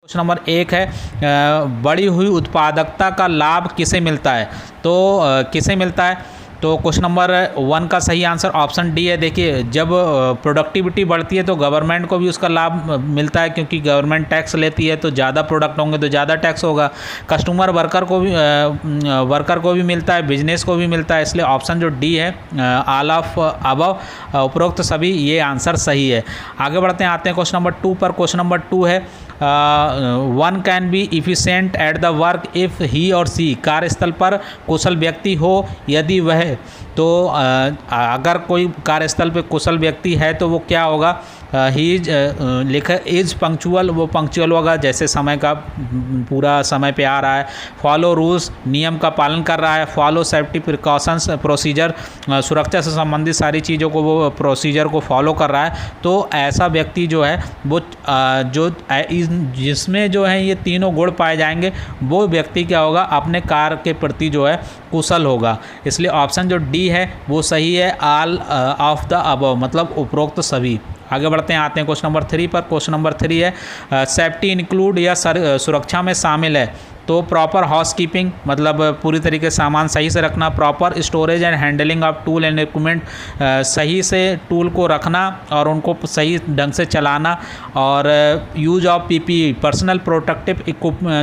Question number 1 है बढ़ी हुई उत्पादकता का लाभ किसे मिलता है। तो किसे मिलता है, तो क्वेश्चन नंबर 1 का सही आंसर ऑप्शन डी है। देखिए, जब प्रोडक्टिविटी बढ़ती है तो गवर्नमेंट को भी उसका लाभ मिलता है, क्योंकि गवर्नमेंट टैक्स लेती है, तो ज़्यादा प्रोडक्ट होंगे तो ज़्यादा टैक्स होगा। कस्टमर वर्कर को भी मिलता है, बिजनेस को भी मिलता है, इसलिए ऑप्शन जो डी है ऑल ऑफ अबव, उपरोक्त सभी, ये आंसर सही है। आगे बढ़ते हैं, आते हैं क्वेश्चन नंबर 2 पर। क्वेश्चन नंबर 2 है one can be efficient at the work if he और सी, कार्यस्थल पर कुशल व्यक्ति हो यदि वह, तो अगर कोई कार्यस्थल पे कुशल व्यक्ति है तो वो क्या होगा, ही इज लिखा इज पंक्चुअल, वो पंक्चुअल होगा, जैसे समय का पूरा समय पे आ रहा है। फॉलो रूल्स, नियम का पालन कर रहा है। फॉलो सेफ्टी प्रिकॉशंस, प्रोसीजर, सुरक्षा से संबंधित सारी चीज़ों को वो प्रोसीजर को फॉलो कर रहा है। तो ऐसा व्यक्ति जो है वो जिसमें जो है ये तीनों गुण पाए जाएंगे, वो व्यक्ति क्या होगा, अपने कार्य के प्रति जो है कुशल होगा। इसलिए ऑप्शन जो डी है वो सही है, ऑल ऑफ द अबव, मतलब उपरोक्त सभी। आगे बढ़ते हैं, आते हैं क्वेश्चन नंबर 3 पर। क्वेश्चन नंबर 3 है सेफ्टी इंक्लूड या सुरक्षा में शामिल है। तो प्रॉपर हाउस कीपिंग, मतलब पूरी तरीके से सामान सही से रखना। Proper storage and handling of tool and equipment, सही से टूल को रखना और उनको सही ढंग से चलाना। और use of PPE, personal protective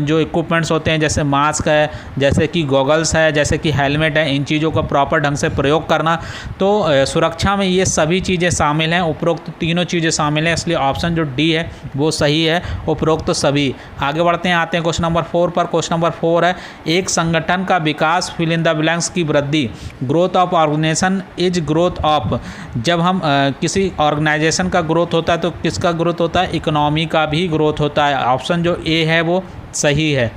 जो इक्विपमेंट्स होते हैं, जैसे मास्क है, जैसे कि गॉगल्स है, जैसे कि हेलमेट है, इन चीज़ों का प्रॉपर ढंग से प्रयोग करना। तो सुरक्षा में ये सभी चीज़ें शामिल हैं, उपरोक्त तीनों चीज़ें शामिल हैं, इसलिए ऑप्शन जो डी है वो सही है, उपरोक्त सभी। आगे बढ़ते हैं, आते हैं क्वेश्चन नंबर 4 पर। क्वेश्चन नंबर 4 है एक संगठन का विकास फिल इन द ब्लैंक्स की वृद्धि। Growth of organisation is growth of, जब हम किसी ऑर्गेनाइजेशन का ग्रोथ होता है तो किसका ग्रोथ होता है, इकोनॉमी का भी ग्रोथ होता है। ऑप्शन जो ए है वो सही है।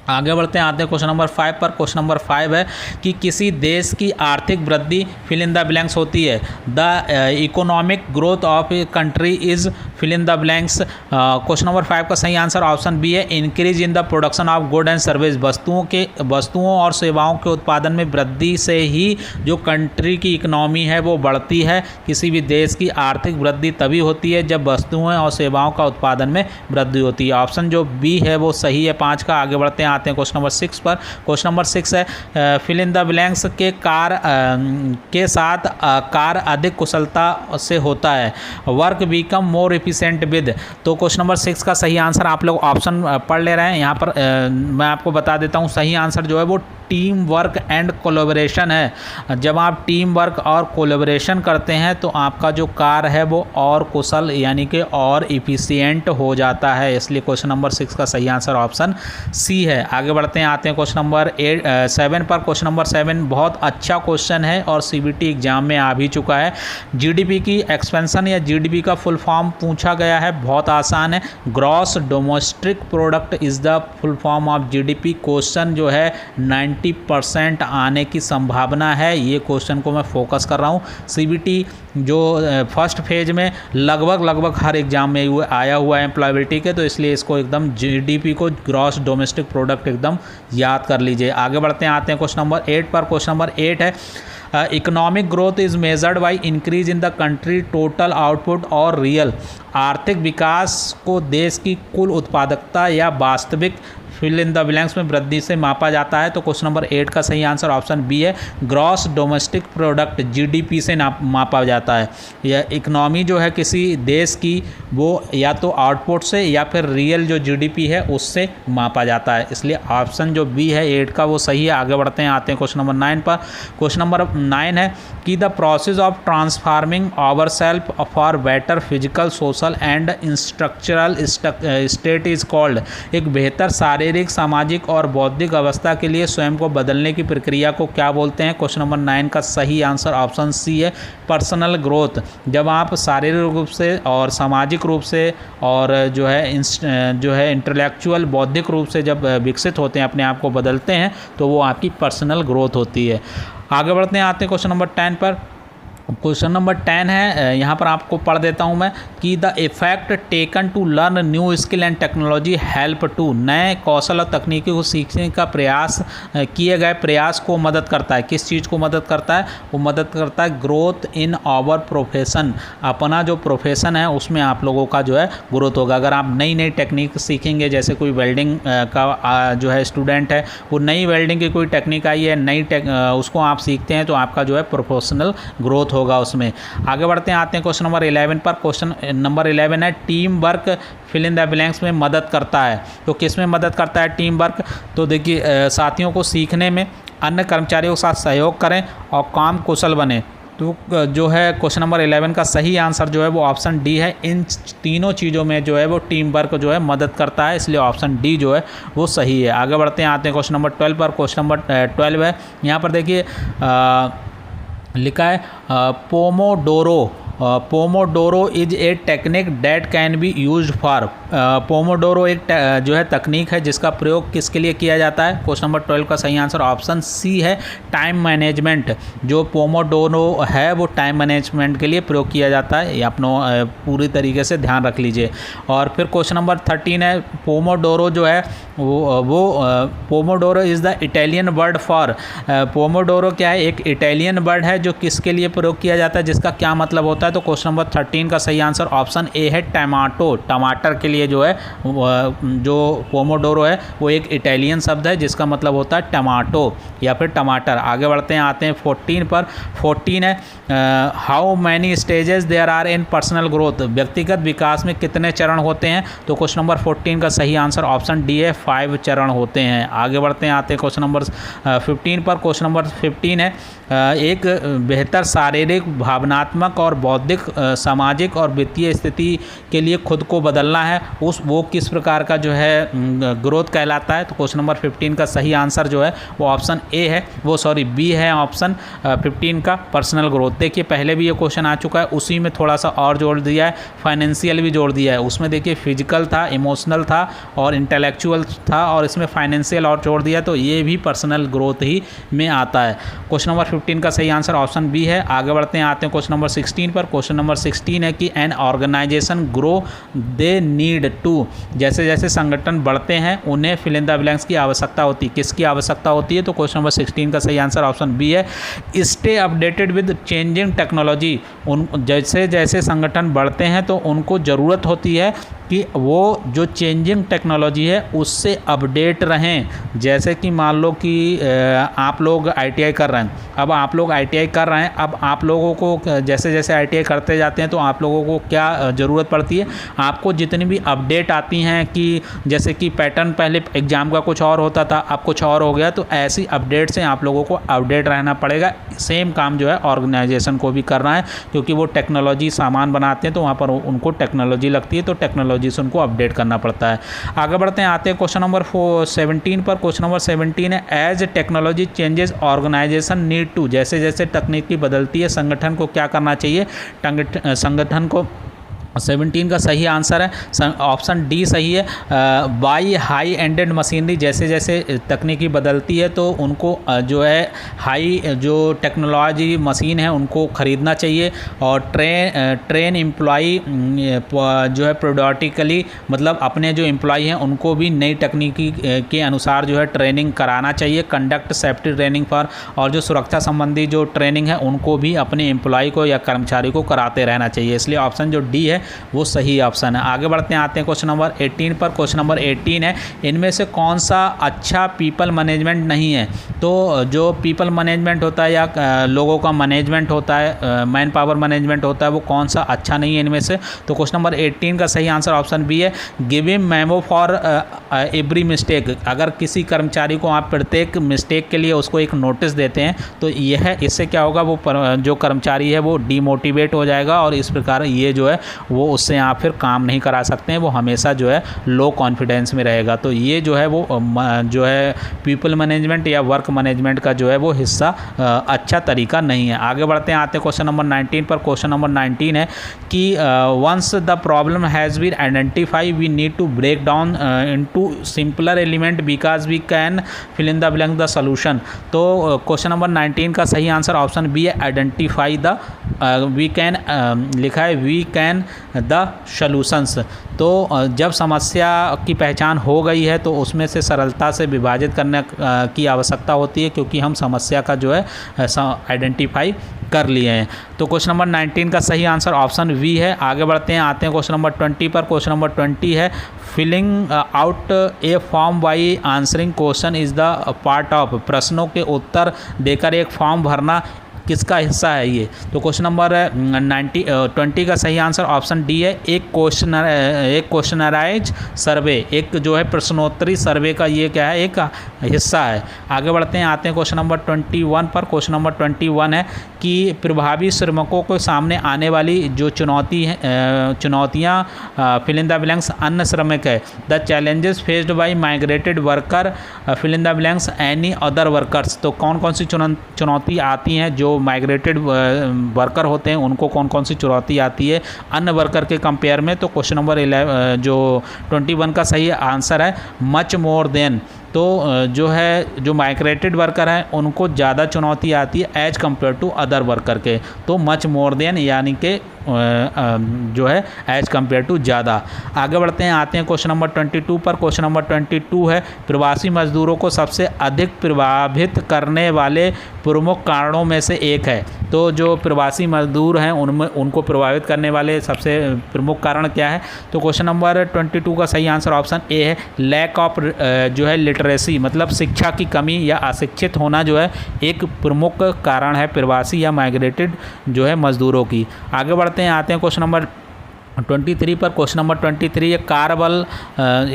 आगे बढ़ते हैं, आते हैं क्वेश्चन नंबर 5 पर। क्वेश्चन नंबर 5 है कि किसी देश की आर्थिक वृद्धि फिल इन द ब्लैंक्स होती है। The economic growth of a country is fill in the blanks. Question number 5 का सही आंसर ऑप्शन बी है, increase in the production of good and service. वस्तुओं और सेवाओं के उत्पादन में वृद्धि से ही जो कंट्री की इकोनॉमी है वो बढ़ती है। किसी भी देश की आर्थिक वृद्धि तभी होती है जब वस्तुओं और सेवाओं का उत्पादन में वृद्धि होती है। ऑप्शन जो बी है वो सही है 5 का। आगे बढ़ते हैं, आते हैं क्वेश्चन नंबर 6 पर। क्वेश्चन नंबर 6 है फिल इन द ब्लैंक्स के साथ कार्य अधिक कुशलता से होता है। Work become more efficient with. तो क्वेश्चन नंबर 6 का सही आंसर, आप लोग ऑप्शन पढ़ ले रहे हैं, यहाँ पर मैं आपको बता देता हूँ, सही आंसर जो है वो टीम वर्क एंड कोलैबोरेशन है। जब आप टीम वर्क और कोलैबोरेशन करते हैं तो आपका जो कार्य है वो और कुशल यानी कि और इफिशिएंट हो जाता है। इसलिए क्वेश्चन नंबर 6 का सही आंसर ऑप्शन सी है। आगे बढ़ते हैं, आते हैं क्वेश्चन नंबर 7 पर। क्वेश्चन नंबर 7 बहुत अच्छा क्वेश्चन है और सीबीटी एग्जाम में आ भी चुका है। जीडीपी की एक्सपेंशन या जीडीपी का फुल फॉर्म पूछा गया है, बहुत आसान है। Gross domestic product is the full form of GDP. Question जो है 90% आने की संभावना है, ये क्वेश्चन को मैं फोकस कर रहा हूँ। सीबीटी जो फर्स्ट फेज में लगभग हर एग्जाम में आया हुआ है एम्प्लॉयबिलिटी के, तो इसलिए इसको एकदम जीडीपी को ग्रॉस डोमेस्टिक प्रोडक्ट एकदम याद कर लीजिए। आगे बढ़ते हैं, आते हैं क्वेश्चन नंबर 8 पर। क्वेश्चन नंबर 8 है economic growth is measured by increase in the country total output और रियल। आर्थिक विकास को देश की कुल उत्पादकता या वास्तविक फिल इन द ब्लैंक्स में वृद्धि से मापा जाता है। तो क्वेश्चन नंबर 8 का सही आंसर ऑप्शन बी है, ग्रॉस डोमेस्टिक प्रोडक्ट जीडीपी से मापा जाता है। यह इकोनॉमी जो है किसी देश की वो या तो आउटपुट से या फिर रियल जो जीडीपी है उससे मापा जाता है। इसलिए ऑप्शन जो बी है 8 का वो सही है। आगे बढ़ते हैं, आते हैं क्वेश्चन नंबर 9 पर। क्वेश्चन नंबर 9 है कि the process of transforming our self for better physical social and instructional state is called. एक बेहतर शारीरिक, सामाजिक और बौद्धिक अवस्था के लिए स्वयं को बदलने की प्रक्रिया को क्या बोलते हैं। क्वेश्चन नंबर 9 का सही आंसर ऑप्शन सी है, पर्सनल ग्रोथ। जब आप शारीरिक रूप से और सामाजिक रूप से और जो है इंटेलेक्चुअल बौद्धिक रूप से जब विकसित होते हैं, अपने आप को बदलते हैं, तो वो आपकी पर्सनल ग्रोथ होती है। आगे बढ़ते हैं, आते हैं क्वेश्चन नंबर 10 पर। क्वेश्चन नंबर 10 है, यहाँ पर आपको पढ़ देता हूँ मैं कि the effect taken to learn new skill and technology help to, नए कौशल और तकनीकी को सीखने का प्रयास किए गए प्रयास को मदद करता है। किस चीज़ को मदद करता है? वो मदद करता है ग्रोथ इन आवर प्रोफेशन, अपना जो प्रोफेशन है उसमें आप लोगों का जो है ग्रोथ होगा। अगर आप नई नई टेक्निक सीखेंगे, जैसे कोई वेल्डिंग का जो है स्टूडेंट है, वो नई वेल्डिंग की कोई टेक्निक आई है, उसको आप सीखते हैं तो आपका जो है प्रोफेशनल ग्रोथ होगा उसमें। आगे बढ़ते हैं, आते हैं क्वेश्चन नंबर 11 पर। क्वेश्चन नंबर 11 है team work fill in the blanks में मदद करता है। तो किस में मदद करता है टीम वर्क? तो देखिए, साथियों को सीखने में, अन्य कर्मचारियों के साथ सहयोग करें और काम कुशल बने। तो जो है क्वेश्चन नंबर 11 का सही आंसर जो है वो ऑप्शन डी है। इन तीनों चीज़ों में जो है वो टीम वर्क जो है मदद करता है, इसलिए ऑप्शन डी जो है वो सही है। आगे बढ़ते हैं, आते हैं क्वेश्चन नंबर 12 पर। क्वेश्चन नंबर 12 है, यहाँ पर देखिए लिखा है Pomodoro is a technique that can be use for. Pomodoro एक जो है तकनीक है जिसका प्रयोग किसके लिए किया जाता है? क्वेश्चन नंबर 12 का सही आंसर ऑप्शन सी है, टाइम मैनेजमेंट। जो पोमोडोरो है वो टाइम मैनेजमेंट के लिए प्रयोग किया जाता है, ये अपना पूरी तरीके से ध्यान रख लीजिए। और फिर क्वेश्चन नंबर 13 है, पोमोडोरो जो है वो Pomodoro is the Italian word for. Pomodoro क्या है? एक इटालियन वर्ड है जो किसके लिए प्रयोग किया जाता है, जिसका क्या मतलब होता है? तो क्वेश्चन नंबर 13 का सही आंसर ऑप्शन ए है, टमाटो। टमाटर के लिए जो है जो पोमोडोरो है वो एक इटालियन शब्द है जिसका मतलब होता है टमाटो या फिर टमाटर। आगे बढ़ते हैं, आते हैं 14 पर। 14 है, how many stages there are in personal growth. व्यक्तिगत विकास में कितने चरण होते हैं? तो क्वेश्चन नंबर 14 का सही आंसर ऑप्शन डी है, 5 चरण होते हैं। आगे बढ़ते हैं, आते हैं क्वेश्चन नंबर 15 पर। क्वेश्चन नंबर 15 है, एक बेहतर शारीरिक, भावनात्मक और बौद्धिक, सामाजिक और वित्तीय स्थिति के लिए खुद को बदलना है, वो किस प्रकार का जो है ग्रोथ कहलाता है? तो क्वेश्चन नंबर 15 का सही आंसर जो है वो ऑप्शन ए है, बी है ऑप्शन 15 का, पर्सनल ग्रोथ। देखिए, पहले भी ये क्वेश्चन आ चुका है, उसी में थोड़ा सा और जोड़ दिया है, फाइनेंशियल भी जोड़ दिया है। उसमें देखिए फिजिकल था, इमोशनल था और इंटेलेक्चुअल था, और इसमें फाइनेंशियल और जोड़ दिया, तो ये भी पर्सनल ग्रोथ ही में आता है। क्वेश्चन नंबर 15 का सही आंसर ऑप्शन बी है। आगे बढ़ते हैं, आते हैं क्वेश्चन नंबर 16 पर। क्वेश्चन नंबर 16 है कि an organisation grow they need to. जैसे जैसे संगठन बढ़ते हैं उन्हें फिल इन द ब्लैंक्स की आवश्यकता होती है। किसकी आवश्यकता होती है? तो क्वेश्चन नंबर 16 का सही आंसर ऑप्शन बी है, stay updated with changing technology. उन जैसे जैसे संगठन बढ़ते हैं तो उनको ज़रूरत होती है कि वो जो चेंजिंग टेक्नोलॉजी है उससे अपडेट रहें। जैसे कि मान लो कि आप लोग ITI कर रहे हैं, अब आप लोग ITI कर रहे हैं, अब आप लोगों को जैसे जैसे ITI करते जाते हैं तो आप लोगों को क्या ज़रूरत पड़ती है? आपको जितनी भी अपडेट आती हैं कि जैसे कि पैटर्न पहले एग्ज़ाम का कुछ और होता था, अब कुछ और हो गया, तो ऐसी अपडेट से आप लोगों को अपडेट रहना पड़ेगा। सेम काम जो है ऑर्गेनाइजेशन को भी करना है, क्योंकि वो टेक्नोलॉजी सामान बनाते हैं तो वहाँ पर उनको टेक्नोलॉजी लगती है, तो टेक्नोलॉजी से उनको अपडेट करना पड़ता है। आगे बढ़ते हैं, आते हैं क्वेश्चन नंबर 17 पर। क्वेश्चन नंबर 17 है, as technology changes organisation need to. जैसे जैसे तकनीकी बदलती है संगठन को क्या करना चाहिए? संगठन को 17 का सही आंसर है ऑप्शन डी सही है, बाई हाई एंडेड मशीनरी। जैसे जैसे तकनीकी बदलती है तो उनको जो है हाई जो टेक्नोलॉजी मशीन है उनको ख़रीदना चाहिए, और ट्रेन एम्प्लॉई जो है प्रोडक्टिकली, मतलब अपने जो एम्प्लॉई हैं उनको भी नई तकनीकी के अनुसार जो है ट्रेनिंग कराना चाहिए। कंडक्ट सेफ्टी ट्रेनिंग पर, और जो सुरक्षा संबंधी जो ट्रेनिंग है उनको भी अपने एम्प्लॉई को या कर्मचारी को कराते रहना चाहिए। इसलिए ऑप्शन जो डी है वो सही ऑप्शन है। आगे बढ़ते हैं, आते हैं क्वेश्चन नंबर 18 पर। क्वेश्चन नंबर 18 है, इनमें से कौन सा अच्छा पीपल मैनेजमेंट नहीं है? तो जो पीपल मैनेजमेंट होता है या लोगों का मैनेजमेंट होता है, मैन पावर मैनेजमेंट होता है, वो कौन सा अच्छा नहीं है इनमें से? तो क्वेश्चन नंबर 18 का सही आंसर ऑप्शन बी है, give him memo for every mistake. अगर किसी कर्मचारी को आप प्रत्येक मिस्टेक के लिए उसको एक नोटिस देते हैं तो यह इससे क्या होगा, वो जो कर्मचारी है वो डीमोटिवेट हो जाएगा, और इस प्रकार ये जो है वो उससे आप फिर काम नहीं करा सकते हैं, वो हमेशा जो है लो कॉन्फिडेंस में रहेगा। तो ये जो है वो जो है पीपल मैनेजमेंट या वर्क मैनेजमेंट का जो है वो हिस्सा अच्छा तरीका नहीं है। आगे बढ़ते हैं, आते हैं क्वेश्चन नंबर 19 पर। क्वेश्चन नंबर 19 है कि once the problem has been identify we need to break down into to simpler element because we can fill in the blank the solution. तो क्वेश्चन नंबर 19 का सही आंसर ऑप्शन बी है, identify the we can लिखा है we can the solutions. तो जब समस्या की पहचान हो गई है तो उसमें से सरलता से विभाजित करने की आवश्यकता होती है, क्योंकि हम समस्या का जो है आइडेंटिफाई कर लिए हैं। तो क्वेश्चन नंबर 19 का सही आंसर ऑप्शन वी है। आगे बढ़ते हैं, आते हैं क्वेश्चन नंबर 20 पर। क्वेश्चन नंबर 20 है, filling out a form by answering question is the part of. प्रश्नों के उत्तर देकर एक फॉर्म भरना किसका हिस्सा है ये? तो क्वेश्चन नंबर 20 का सही आंसर ऑप्शन डी है, एक क्वेश्चनराइज सर्वे, एक जो है प्रश्नोत्तरी सर्वे का ये क्या है, एक हिस्सा है। आगे बढ़ते हैं, आते हैं क्वेश्चन नंबर 21 पर। क्वेश्चन नंबर 21 है कि प्रभावी श्रमिकों के सामने आने वाली जो चुनौतियाँ फिल इन द ब्लैंक्स अन्य श्रमिक है। The challenges faced by migrated worker fill in the blanks any other workers. तो कौन कौन सी चुनौती आती हैं जो माइग्रेटेड वर्कर होते हैं, उनको कौन कौन सी चुनौती आती है अन्य वर्कर के कंपेयर में? तो क्वेश्चन नंबर 21 का सही आंसर है मच मोर देन। तो जो माइग्रेटेड वर्कर हैं उनको ज़्यादा चुनौती आती है as compare to other worker के। तो मच मोर देन यानी कि जो है एज कम्पेयर टू ज़्यादा। आगे बढ़ते हैं, आते हैं क्वेश्चन नंबर 22 पर। क्वेश्चन नंबर 22 है, प्रवासी मजदूरों को सबसे अधिक प्रभावित करने वाले प्रमुख कारणों में से एक है। तो जो प्रवासी मजदूर हैं उनमें उनको प्रभावित करने वाले सबसे प्रमुख कारण क्या है? तो क्वेश्चन नंबर 22 का सही आंसर ऑप्शन ए है, लैक ऑफ जो है लिटरेसी, मतलब शिक्षा की कमी या अशिक्षित होना जो है एक प्रमुख कारण है प्रवासी या माइग्रेटेड जो है मजदूरों की। आगे बढ़ते हैं, आते हैं क्वेश्चन नंबर 23 पर। क्वेश्चन नंबर 23 ये कारबल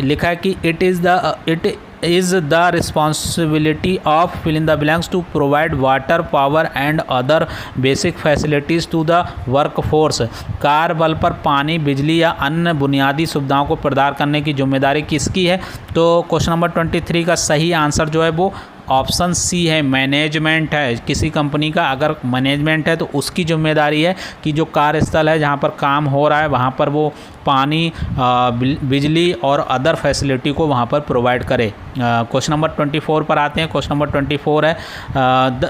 लिखा है कि it is the responsibility of fill in the blanks to provide water, power and other basic facilities to the workforce। Car बल पर पानी, बिजली या अन्य बुनियादी सुविधाओं को प्रदान करने की जिम्मेदारी किसकी है? तो क्वेश्चन नंबर 23 का सही आंसर जो है वो ऑप्शन सी है, मैनेजमेंट है। किसी कंपनी का अगर मैनेजमेंट है तो उसकी जिम्मेदारी है कि जो कार्यस्थल है जहाँ पर काम हो रहा है वहाँ पर वो पानी, बिजली और अदर फैसिलिटी को वहाँ पर प्रोवाइड करे। क्वेश्चन नंबर 24 पर आते हैं। क्वेश्चन नंबर 24 है,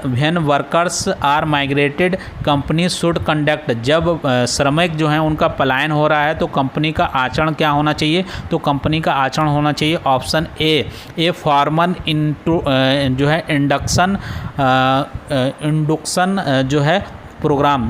when workers are migrated company should conduct. जब श्रमिक जो हैं उनका पलायन हो रहा है तो कंपनी का आचरण क्या होना चाहिए? तो कंपनी का आचरण होना चाहिए ऑप्शन ए फॉर्मल जो है इंडक्शन जो है प्रोग्राम,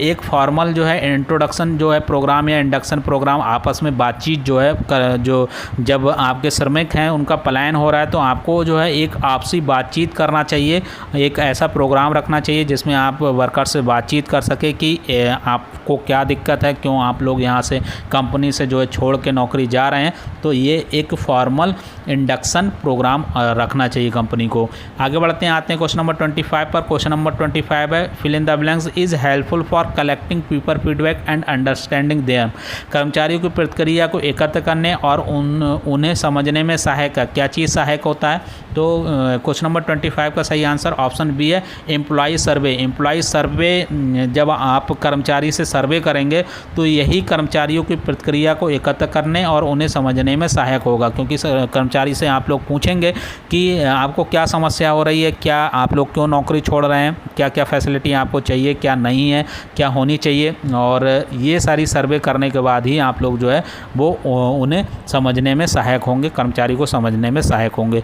एक फॉर्मल जो है इंट्रोडक्शन जो है प्रोग्राम या इंडक्शन प्रोग्राम, आपस में बातचीत जो है जो जब आपके श्रमिक हैं उनका पलायन हो रहा है तो आपको जो है एक आपसी बातचीत करना चाहिए, एक ऐसा प्रोग्राम रखना चाहिए जिसमें आप वर्कर से बातचीत कर सके कि आपको क्या दिक्कत है, क्यों आप लोग यहाँ से कंपनी से जो है छोड़ के नौकरी जा रहे हैं। तो ये एक फॉर्मल इंडक्शन प्रोग्राम रखना चाहिए कंपनी को। आगे बढ़ते हैं, आते हैं क्वेश्चन नंबर 25 पर। क्वेश्चन नंबर 25 है, fill in the blanks is helpful for collecting people feedback and understanding them. कर्मचारियों की प्रतिक्रिया को एकत्र करने और उन्हें समझने में सहायक है। क्या चीज़ सहायक होता है? तो क्वेश्चन नंबर 25 का सही आंसर ऑप्शन बी है, एम्प्लॉय सर्वे। एम्प्लॉय सर्वे, जब आप कर्मचारी से सर्वे करेंगे तो यही कर्मचारियों की प्रतिक्रिया को एकत्र करने और उन्हें समझने में सहायक होगा, क्योंकि कर्मचारी से आप लोग पूछेंगे कि आपको क्या समस्या हो रही है, क्या आप लोग क्यों नौकरी छोड़ रहे हैं, क्या क्या फैसिलिटी आपको चाहिए, क्या नहीं है, क्या होनी चाहिए, और ये सारी सर्वे करने के बाद ही आप लोग जो है वो उन्हें समझने में सहायक होंगे, कर्मचारी को समझने में सहायक होंगे।